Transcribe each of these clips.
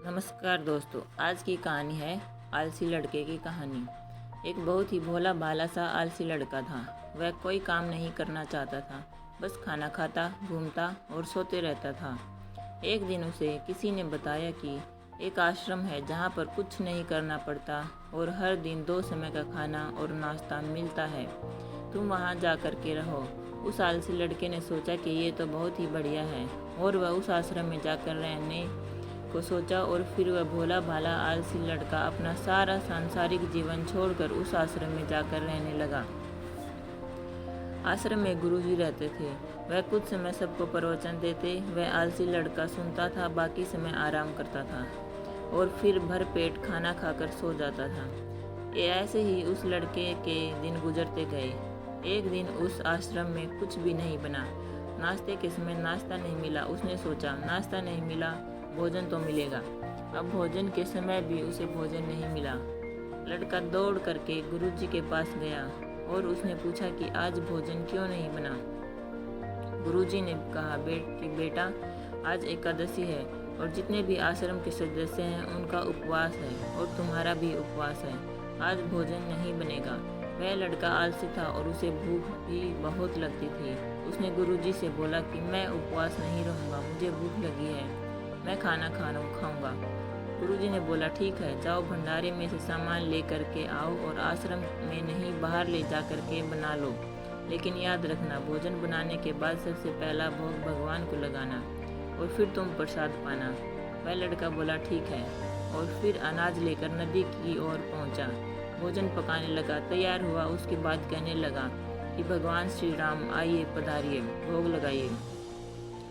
नमस्कार दोस्तों, आज की कहानी है आलसी लड़के की कहानी। एक बहुत ही भोला भाला सा आलसी लड़का था। वह कोई काम नहीं करना चाहता था, बस खाना खाता, घूमता और सोते रहता था। एक दिन उसे किसी ने बताया कि एक आश्रम है जहाँ पर कुछ नहीं करना पड़ता और हर दिन 2 समय का खाना और नाश्ता मिलता है। तुम वहाँ जा कर के रहो। उस आलसी लड़के ने सोचा कि ये तो बहुत ही बढ़िया है और वह उस आश्रम में जाकर रहने को सोचा और फिर वह भोला भाला आलसी लड़का अपना सारा सांसारिक जीवन छोड़कर उस आश्रम में जाकर रहने लगा। आश्रम में गुरुजी रहते थे। वह कुछ समय सबको प्रवचन देते। वह आलसी लड़का सुनता था, बाकी समय आराम करता था और फिर भर पेट खाना खाकर सो जाता था। ऐसे ही उस लड़के के दिन गुजरते गए। एक दिन उस आश्रम में कुछ भी नहीं बना। नाश्ते के समय नाश्ता नहीं मिला। उसने सोचा, नाश्ता नहीं मिला, भोजन तो मिलेगा। अब भोजन के समय भी उसे भोजन नहीं मिला। लड़का दौड़ करके गुरुजी के पास गया और उसने पूछा कि आज भोजन क्यों नहीं बना। गुरुजी ने कहा कि बेटा, आज एकादशी है और जितने भी आश्रम के सदस्य हैं उनका उपवास है और तुम्हारा भी उपवास है। आज भोजन नहीं बनेगा। वह लड़का आलसी था और उसे भूख भी बहुत लगती थी। उसने गुरुजी से बोला कि मैं उपवास नहीं रहूँगा, मुझे भूख लगी है, मैं खाना खाऊंगा। गुरुजी ने बोला ठीक है, जाओ भंडारे में से सामान ले कर के आओ और आश्रम में नहीं बाहर ले जा कर के बना लो। लेकिन याद रखना, भोजन बनाने के बाद सबसे पहला भोग भगवान को लगाना और फिर तुम प्रसाद पाना। वह लड़का बोला ठीक है और फिर अनाज लेकर नदी की ओर पहुंचा। भोजन पकाने लगा, तैयार हुआ। उसके बाद कहने लगा कि भगवान श्री राम आइए, पधारिए, भोग लगाइए।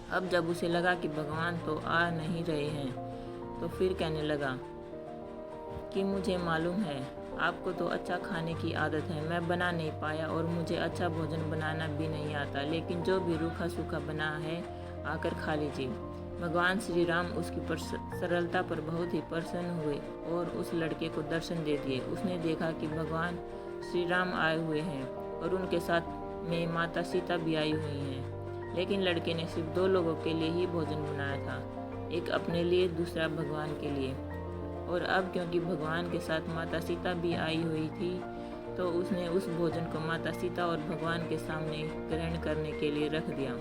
अब जब उसे लगा कि भगवान तो आ नहीं रहे हैं तो फिर कहने लगा कि मुझे मालूम है आपको तो अच्छा खाने की आदत है, मैं बना नहीं पाया और मुझे अच्छा भोजन बनाना भी नहीं आता, लेकिन जो भी रूखा सूखा बना है आकर खा लीजिए। भगवान श्री राम उसकी सरलता पर बहुत ही प्रसन्न हुए और उस लड़के को दर्शन दे दिए। उसने देखा कि भगवान श्री राम आए हुए हैं और उनके साथ में माता सीता भी आई हुई हैं। लेकिन लड़के ने सिर्फ 2 लोगों के लिए ही भोजन बनाया था, एक अपने लिए, दूसरा भगवान के लिए। और अब क्योंकि भगवान के साथ माता सीता भी आई हुई थी तो उसने उस भोजन को माता सीता और भगवान के सामने ग्रहण करने के लिए रख दिया।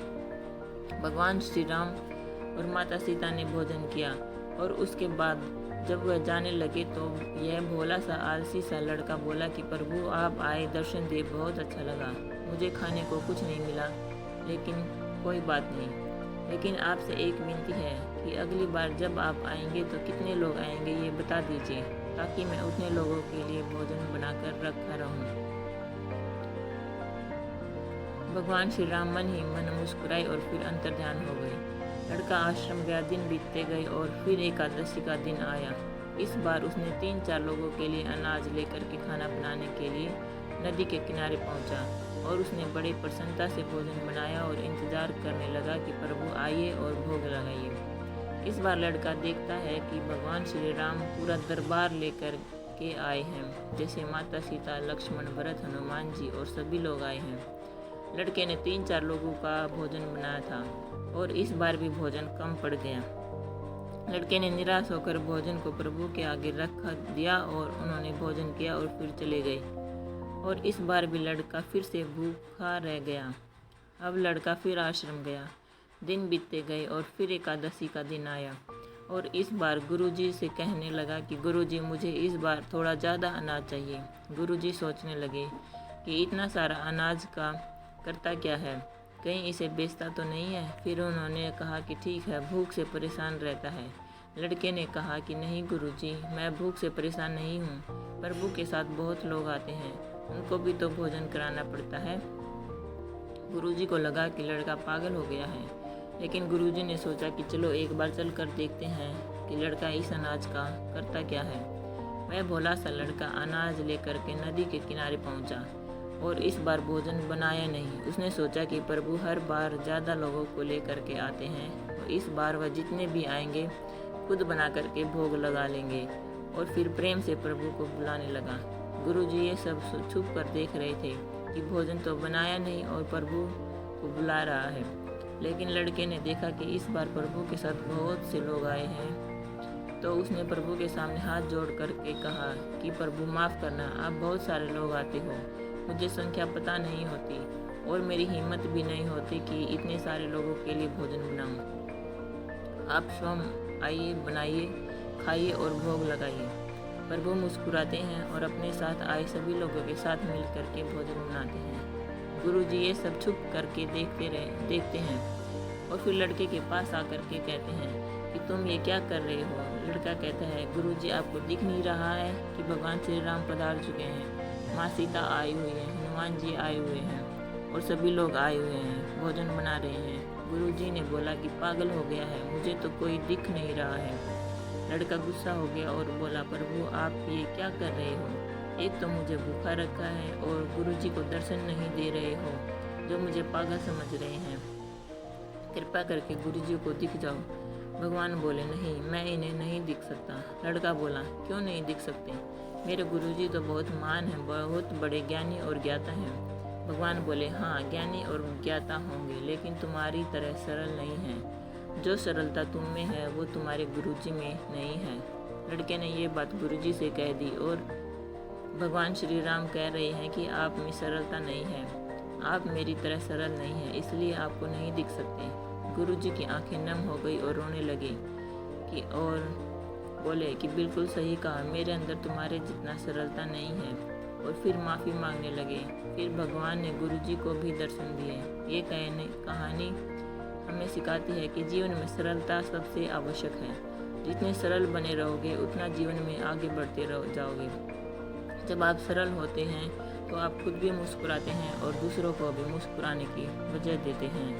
भगवान श्री राम और माता सीता ने भोजन किया और उसके बाद जब वह जाने लगे तो यह भोला सा आलसी सा लड़का बोला कि प्रभु आप आए, दर्शन दे, बहुत अच्छा लगा। मुझे खाने को कुछ नहीं मिला, लेकिन कोई बात नहीं। लेकिन आपसे एक विनती है कि अगली बार जब आप आएंगे तो कितने लोग आएंगे ये बता दीजिए, ताकि मैं उतने लोगों के लिए भोजन बनाकर रखा रहूं। भगवान श्री राम मन ही मन मुस्कुराए और फिर अंतर्ध्यान हो गए। लड़का आश्रम गया, दिन बीतते गए और फिर एकादशी का दिन आया। इस बार उसने 3-4 लोगों के लिए अनाज लेकर के खाना बनाने के लिए नदी के किनारे पहुंचा और उसने बड़ी प्रसन्नता से भोजन बनाया और इंतजार करने लगा कि प्रभु आइए और भोग लगाइए। इस बार लड़का देखता है कि भगवान श्री राम पूरा दरबार लेकर के आए हैं, जैसे माता सीता, लक्ष्मण, भरत, हनुमान जी और सभी लोग आए हैं। लड़के ने 3-4 लोगों का भोजन बनाया था और इस बार भी भोजन कम पड़ गया। लड़के ने निराश होकर भोजन को प्रभु के आगे रख दिया और उन्होंने भोजन किया और फिर चले गए। और इस बार भी लड़का फिर से भूखा रह गया। अब लड़का फिर आश्रम गया। दिन बीतते गए और फिर एकादशी का दिन आया और इस बार गुरुजी से कहने लगा कि गुरुजी, मुझे इस बार थोड़ा ज़्यादा अनाज चाहिए। गुरुजी सोचने लगे कि इतना सारा अनाज का करता क्या है, कहीं इसे बेचता तो नहीं है। फिर उन्होंने कहा कि ठीक है, भूख से परेशान रहता है। लड़के ने कहा कि नहीं गुरुजी, मैं भूख से परेशान नहीं हूँ, प्रभु के साथ बहुत लोग आते हैं, उनको भी तो भोजन कराना पड़ता है। गुरुजी को लगा कि लड़का पागल हो गया है, लेकिन गुरुजी ने सोचा कि चलो एक बार चल कर देखते हैं कि लड़का इस अनाज का करता क्या है। वह भोला सा लड़का अनाज लेकर के नदी के किनारे पहुंचा और इस बार भोजन बनाया नहीं। उसने सोचा कि प्रभु हर बार ज़्यादा लोगों को लेकर के आते हैं और इस बार वह जितने भी आएंगे खुद बना करके भोग लगा लेंगे। और फिर प्रेम से प्रभु को बुलाने लगा। गुरुजी ये सब छुप कर देख रहे थे कि भोजन तो बनाया नहीं और प्रभु को बुला रहा है। लेकिन लड़के ने देखा कि इस बार प्रभु के साथ बहुत से लोग आए हैं तो उसने प्रभु के सामने हाथ जोड़ करके कहा कि प्रभु माफ़ करना, आप बहुत सारे लोग आते हो, मुझे संख्या पता नहीं होती और मेरी हिम्मत भी नहीं होती कि इतने सारे लोगों के लिए भोजन बनाऊं। आप स्वयं आइए, बनाइए, खाइए और भोग लगाइए। प्रभु मुस्कुराते हैं और अपने साथ आए सभी लोगों के साथ मिल करके भोजन बनाते हैं। गुरुजी ये सब छुप करके देखते हैं और फिर लड़के के पास आकर के कहते हैं कि तुम ये क्या कर रहे हो। लड़का कहता है, गुरुजी आपको दिख नहीं रहा है कि भगवान श्री राम पधार चुके हैं, माँ सीता आई हुई है, हनुमान जी आए हुए हैं और सभी लोग आए हुए हैं, भोजन बना रहे हैं। गुरुजी ने बोला कि पागल हो गया है, मुझे तो कोई दिख नहीं रहा है। लड़का गुस्सा हो गया और बोला, प्रभु आप ये क्या कर रहे हो, एक तो मुझे भूखा रखा है और गुरुजी को दर्शन नहीं दे रहे हो, जो मुझे पागल समझ रहे हैं। कृपा करके गुरुजी को दिख जाओ। भगवान बोले, नहीं, मैं इन्हें नहीं दिख सकता। लड़का बोला, क्यों नहीं दिख सकते, मेरे गुरुजी तो बहुत महान हैं, बहुत बड़े ज्ञानी और ज्ञाता हैं। भगवान बोले, हाँ ज्ञानी और ज्ञाता होंगे, लेकिन तुम्हारी तरह सरल नहीं है। जो सरलता तुम में है वो तुम्हारे गुरुजी में नहीं है। लड़के ने ये बात गुरुजी से कह दी और भगवान श्री राम कह रहे हैं कि आप में सरलता नहीं है, आप मेरी तरह सरल नहीं हैं, इसलिए आपको नहीं दिख सकते। गुरुजी की आंखें नम हो गई और रोने लगे और बोले कि बिल्कुल सही कहा, मेरे अंदर तुम्हारे जितना सरलता नहीं है, और फिर माफ़ी मांगने लगे। फिर भगवान ने गुरुजी को भी दर्शन दिए। ये कहानी हमें सिखाती है कि जीवन में सरलता सबसे आवश्यक है। जितने सरल बने रहोगे उतना जीवन में आगे बढ़ते जाओगे। जब आप सरल होते हैं तो आप खुद भी मुस्कुराते हैं और दूसरों को भी मुस्कुराने की वजह देते हैं।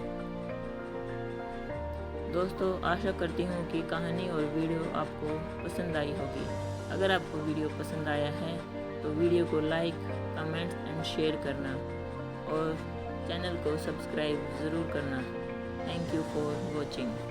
दोस्तों, आशा करती हूँ कि कहानी और वीडियो आपको पसंद आई होगी। अगर आपको वीडियो पसंद आया है तो वीडियो को लाइक, कमेंट एंड शेयर करना और चैनल को सब्सक्राइब ज़रूर करना। Thank you for watching.